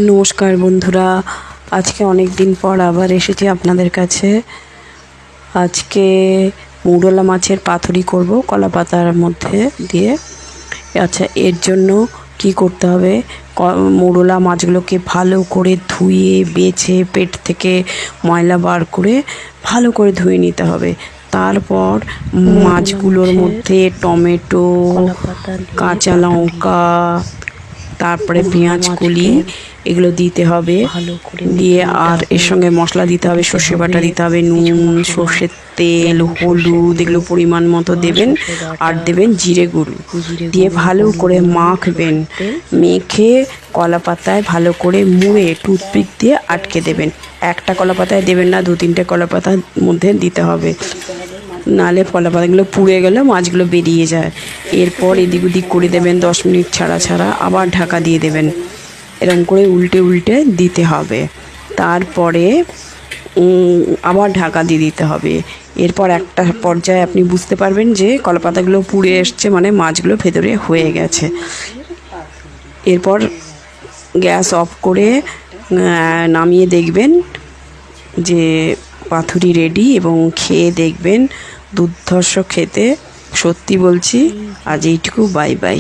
নমস্কার বন্ধুরা, আজকে অনেক দিন পর আবার এসেছি আপনাদের কাছে। আজকে মৌরলা মাছের পাতুরি করব কলা পাতার মধ্যে দিয়ে। আচ্ছা, এর জন্য কি করতে হবে? মৌরলা মাছগুলোকে ভালো করে ধুয়ে বেছে পেট থেকে ময়লা বার করে ভালো করে ধুয়ে নিতে হবে। তারপর মাছগুলোর মধ্যে টমেটো, কাঁচা লঙ্কা, তারপরে পেঁয়াজ কলি এগুলো দিতে হবে। দিয়ে আর এর সঙ্গে মশলা দিতে হবে, সর্ষে বাটা দিতে হবে, নুন, সর্ষের তেল, হলুদ এগুলো পরিমাণ মতো দেবেন। আর দেবেন জিরে গুঁড়ো দিয়ে ভালো করে মাখবেন। মেখে কলা পাতায় ভালো করে মুড়ে টুথপিক দিয়ে আটকে দেবেন। একটা কলা পাতায় দেবেন না, 2-3টে কলা পাতার মধ্যে দিতে হবে, নালে কলা পাতাগুলো পুড়ে গেলে মাছগুলো বেরিয়ে যায়। এরপর এদিক ওদিক করে দেবেন 10 মিনিট ছাড়া ছাড়া, আবার ঢাকা দিয়ে দেবেন। এরকম করে উল্টে উল্টে দিতে হবে। তারপরে আবার ঢাকা দিয়ে দিতে হবে। এরপর একটা পর্যায়ে আপনি বুঝতে পারবেন যে কলা পাতাগুলো পুড়ে এসছে, মানে মাছগুলো ভেতরে হয়ে গেছে। এরপর গ্যাস অফ করে নামিয়ে দেখবেন যে পাতুরি রেডি, এবং খেয়ে দেখবেন দুর্ধর্ষ খেতে। সত্যি বলছি, আজ এইটুকু, বাই বাই।